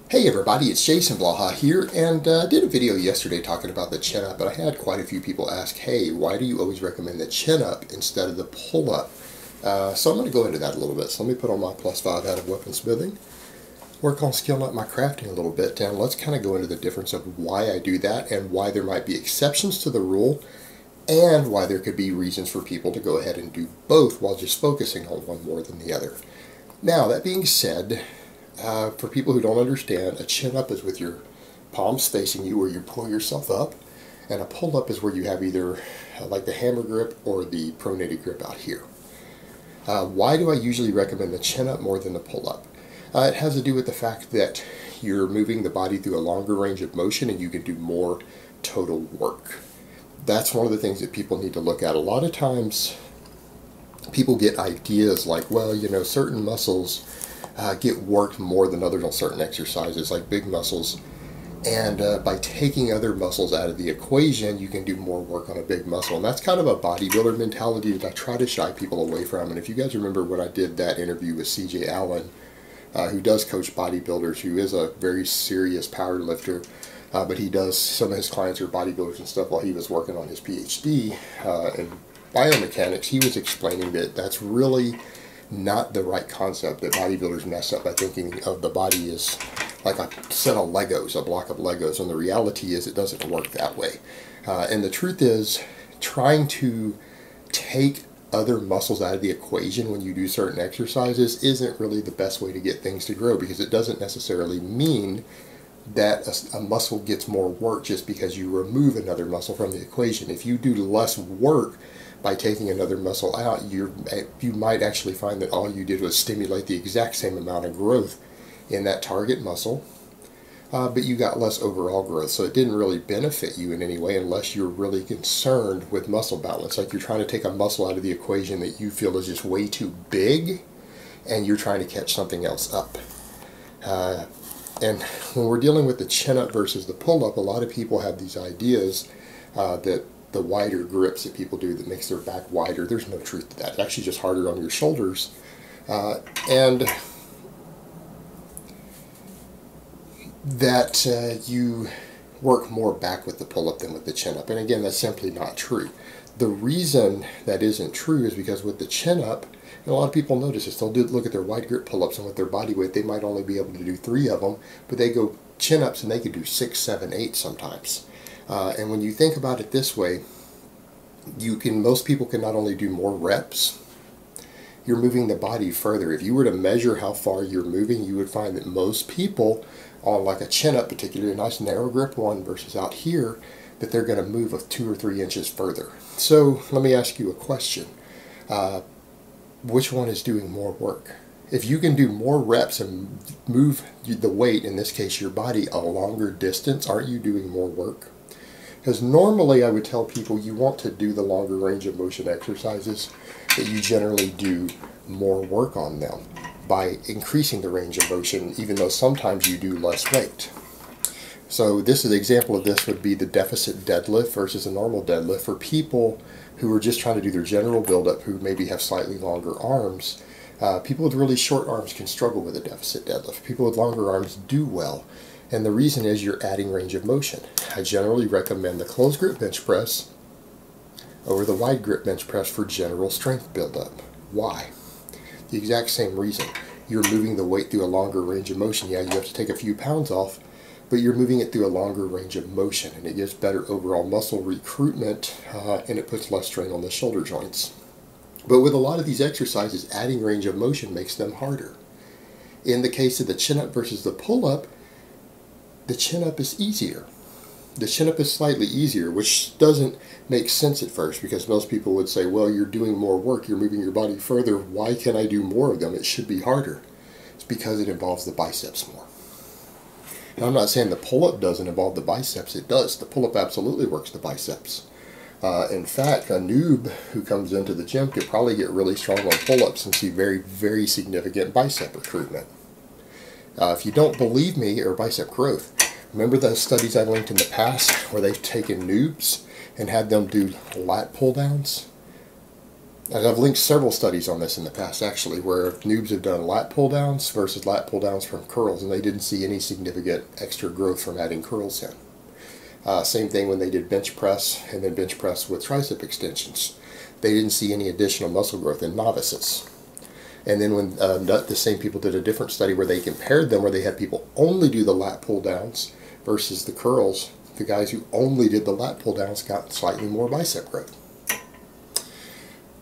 Hey everybody, it's Jason Blaha here, and I did a video yesterday talking about the chin-up, but I had quite a few people ask, hey, why do you always recommend the chin-up instead of the pull-up? So I'm going to go into that a little bit. So let me put on my +5 out of weaponsmithing, work on skilling up my crafting a little bit, and let's kind of go into the difference of why I do that and why there might be exceptions to the rule and why there could be reasons for people to go ahead and do both while just focusing on one more than the other. Now, that being said, for people who don't understand, a chin-up is with your palms facing you where you pull yourself up, and a pull-up is where you have either like the hammer grip or the pronated grip out here. Why do I usually recommend the chin-up more than the pull-up? It has to do with the fact that you're moving the body through a longer range of motion and you can do more total work. That's one of the things that people need to look at. A lot of times people get ideas like, well, you know, certain muscles get worked more than others on certain exercises, like big muscles. And by taking other muscles out of the equation, you can do more work on a big muscle. And that's kind of a bodybuilder mentality that I try to shy people away from. And if you guys remember when I did that interview with CJ Allen, who does coach bodybuilders, who is a very serious power lifter, but he does, some of his clients are bodybuilders and stuff while he was working on his PhD in biomechanics, he was explaining that that's really not the right concept, that bodybuilders mess up by thinking of the body as like a set of Legos, a block of Legos, and the reality is it doesn't work that way. And the truth is, trying to take other muscles out of the equation when you do certain exercises isn't really the best way to get things to grow, because it doesn't necessarily mean that a muscle gets more work just because you remove another muscle from the equation. If you do less work by taking another muscle out, you might actually find that all you did was stimulate the exact same amount of growth in that target muscle, but you got less overall growth. So it didn't really benefit you in any way unless you're really concerned with muscle balance. Like you're trying to take a muscle out of the equation that you feel is just way too big, and you're trying to catch something else up. And when we're dealing with the chin-up versus the pull-up, a lot of people have these ideas that the wider grips that people do that makes their back wider. There's no truth to that. It's actually just harder on your shoulders. And that you work more back with the pull-up than with the chin-up. And again, that's simply not true. The reason that isn't true is because with the chin-up, and a lot of people notice this, they'll look at their wide grip pull-ups, and with their body weight, they might only be able to do 3 of them, but they go chin-ups and they can do 6, 7, 8 sometimes. And when you think about it this way, most people can not only do more reps, you're moving the body further. If you were to measure how far you're moving, you would find that most people on like a chin-up, particularly a nice narrow grip one versus out here, that they're going to move 2 or 3 inches further. So let me ask you a question. Which one is doing more work? If you can do more reps and move the weight, in this case your body, a longer distance, aren't you doing more work? Because normally I would tell people you want to do the longer range of motion exercises, that you generally do more work on them by increasing the range of motion, even though sometimes you do less weight. So this is an example of this would be the deficit deadlift versus a normal deadlift. For people who are just trying to do their general buildup, who maybe have slightly longer arms, people with really short arms can struggle with a deficit deadlift. People with longer arms do well. And the reason is you're adding range of motion. I generally recommend the closed grip bench press over the wide grip bench press for general strength buildup. Why? The exact same reason. You're moving the weight through a longer range of motion. Yeah, you have to take a few pounds off, but you're moving it through a longer range of motion, and it gives better overall muscle recruitment, and it puts less strain on the shoulder joints. But with a lot of these exercises, adding range of motion makes them harder. In the case of the chin-up versus the pull-up, the chin-up is easier. The chin-up is slightly easier, which doesn't make sense at first, because most people would say, well, you're doing more work, you're moving your body further, why can't I do more of them? It should be harder. It's because it involves the biceps more. Now, I'm not saying the pull-up doesn't involve the biceps. It does. The pull-up absolutely works the biceps. In fact, a noob who comes into the gym could probably get really strong on pull-ups and see very, very significant bicep recruitment. If you don't believe me, or bicep growth, remember those studies I linked in the past where they've taken noobs and had them do lat pull-downs? And I've linked several studies on this in the past, actually, where noobs have done lat pull downs versus lat pull downs from curls, and they didn't see any significant extra growth from adding curls in. Same thing when they did bench press and then bench press with tricep extensions. They didn't see any additional muscle growth in novices. And then when the same people did a different study where they compared them, where they had people only do the lat pull downs versus the curls, the guys who only did the lat pull downs got slightly more bicep growth.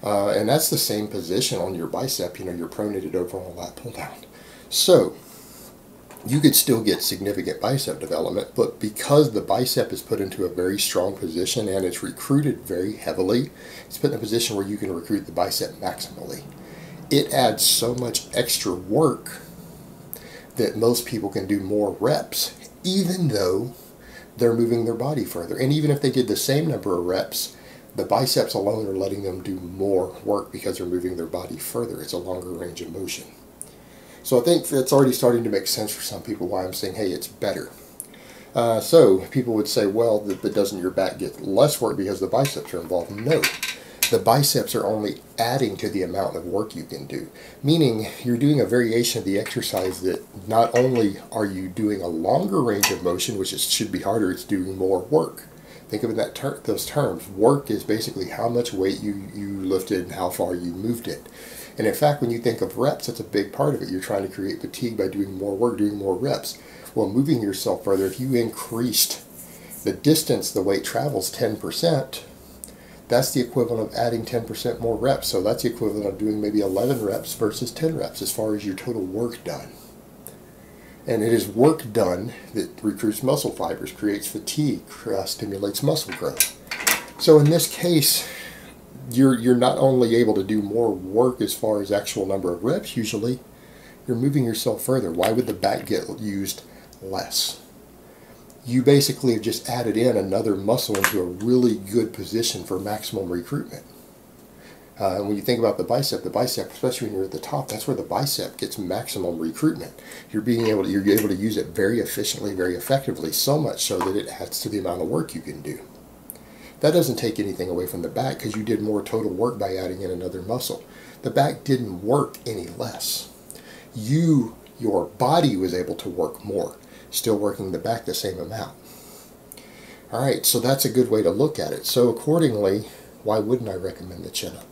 And that's the same position on your bicep. You're pronated over on a lat pull down. So you could still get significant bicep development, but because the bicep is put into a very strong position and it's recruited very heavily, it's put in a position where you can recruit the bicep maximally. It adds so much extra work that most people can do more reps, even though they're moving their body further. And even if they did the same number of reps, the biceps alone are letting them do more work because they're moving their body further. It's a longer range of motion. So I think that's already starting to make sense for some people why I'm saying, hey, it's better. So people would say, well, but doesn't your back get less work because the biceps are involved? No. The biceps are only adding to the amount of work you can do. Meaning you're doing a variation of the exercise that not only are you doing a longer range of motion, which should be harder, it's doing more work. Think of it in those terms. Work is basically how much weight you lifted and how far you moved it. And in fact, when you think of reps, that's a big part of it. You're trying to create fatigue by doing more work, doing more reps. Well, moving yourself further, if you increased the distance the weight travels 10%, that's the equivalent of adding 10% more reps. So that's the equivalent of doing maybe 11 reps versus 10 reps as far as your total work done. And it is work done that recruits muscle fibers, creates fatigue, stimulates muscle growth. So in this case, you're not only able to do more work as far as actual number of reps, usually, you're moving yourself further. Why would the back get used less? You basically have just added in another muscle into a really good position for maximum recruitment. And when you think about the bicep, especially when you're at the top, that's where the bicep gets maximum recruitment. You're able to use it very efficiently, very effectively, so much so that it adds to the amount of work you can do. That doesn't take anything away from the back because you did more total work by adding in another muscle. The back didn't work any less. Your body was able to work more, still working the back the same amount. All right, so that's a good way to look at it. So accordingly, why wouldn't I recommend the chin-up?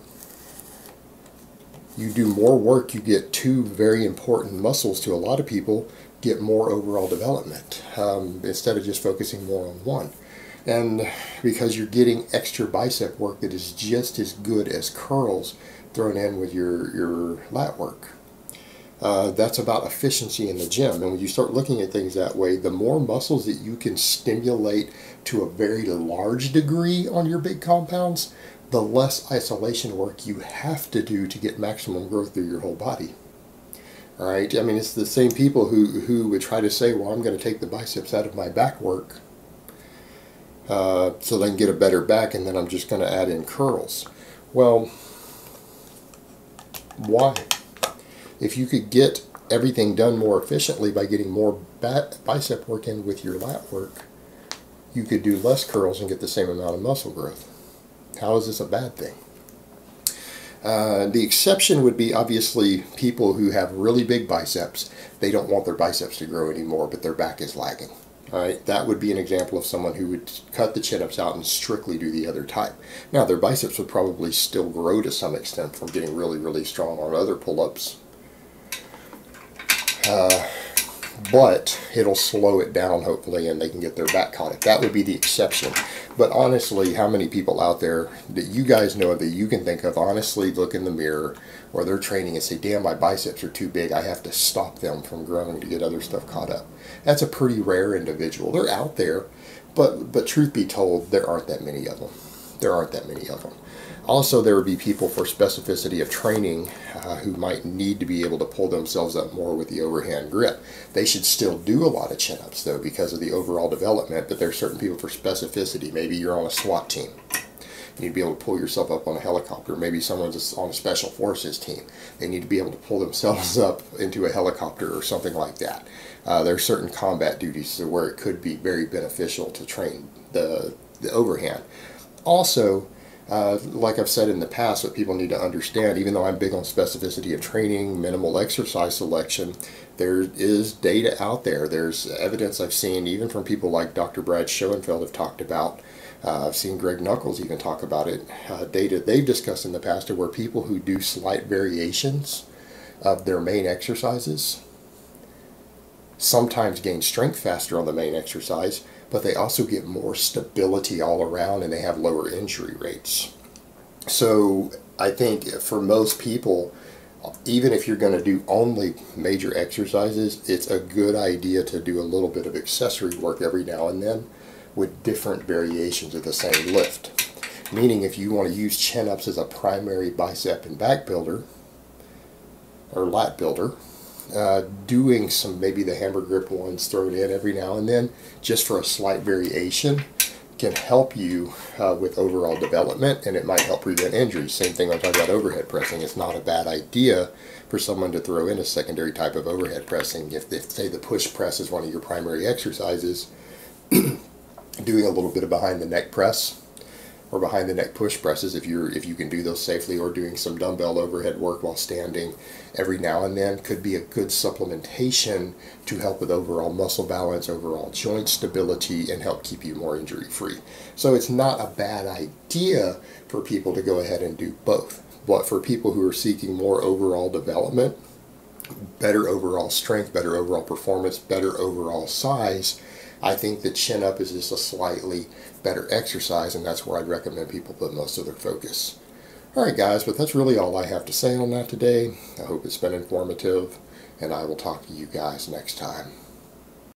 You do more work, you get two very important muscles to a lot of people, get more overall development instead of just focusing more on one. And because you're getting extra bicep work that is just as good as curls thrown in with your lat work. That's about efficiency in the gym. And when you start looking at things that way, the more muscles that you can stimulate to a very large degree on your big compounds, the less isolation work you have to do to get maximum growth through your whole body. All right, I mean, it's the same people who would try to say, well, I'm going to take the biceps out of my back work so they can get a better back, and then I'm just going to add in curls. Well, why? If you could get everything done more efficiently by getting more bicep work in with your lat work, you could do less curls and get the same amount of muscle growth. How is this a bad thing? The exception would be obviously people who have really big biceps. They don't want their biceps to grow anymore, but their back is lagging. All right, that would be an example of someone who would cut the chin-ups out and strictly do the other type. Now, their biceps would probably still grow to some extent from getting really, really strong on other pull-ups. But it'll slow it down, hopefully, and they can get their back caught up. That would be the exception. But honestly, how many people out there that you guys know that you can think of honestly look in the mirror or they're training and say, damn, my biceps are too big, I have to stop them from growing to get other stuff caught up? That's a pretty rare individual. They're out there, but truth be told, there aren't that many of them. There aren't that many of them. Also, there would be people for specificity of training who might need to be able to pull themselves up more with the overhand grip. They should still do a lot of chin-ups, though, because of the overall development, but there are certain people for specificity. Maybe you're on a SWAT team. You need to be able to pull yourself up on a helicopter. Maybe someone's on a special forces team. They need to be able to pull themselves up into a helicopter or something like that. There are certain combat duties where it could be very beneficial to train the overhand. Also, Like I've said in the past, what people need to understand, even though I'm big on specificity of training, minimal exercise selection, there is data out there. There's evidence I've seen even from people like Dr. Brad Schoenfeld have talked about. I've seen Greg Nuckols even talk about it. Data they've discussed in the past are where people who do slight variations of their main exercises sometimes gain strength faster on the main exercise, but they also get more stability all around and they have lower injury rates. So I think for most people, even if you're going to do only major exercises, it's a good idea to do a little bit of accessory work every now and then with different variations of the same lift. Meaning if you want to use chin-ups as a primary bicep and back builder, or lat builder, doing some, maybe the hammer grip ones thrown in every now and then just for a slight variation can help you with overall development, and it might help prevent injuries. Same thing when I talk about overhead pressing. It's not a bad idea for someone to throw in a secondary type of overhead pressing. If say the push press is one of your primary exercises, doing a little bit of behind the neck press or behind the neck push presses, if you can do those safely, or doing some dumbbell overhead work while standing every now and then, could be a good supplementation to help with overall muscle balance, overall joint stability, and help keep you more injury free. So it's not a bad idea for people to go ahead and do both. But for people who are seeking more overall development, better overall strength, better overall performance, better overall size, I think the chin up is just a slightly better exercise, and that's where I'd recommend people put most of their focus. Alright guys, but that's really all I have to say on that today. I hope it's been informative, and I will talk to you guys next time.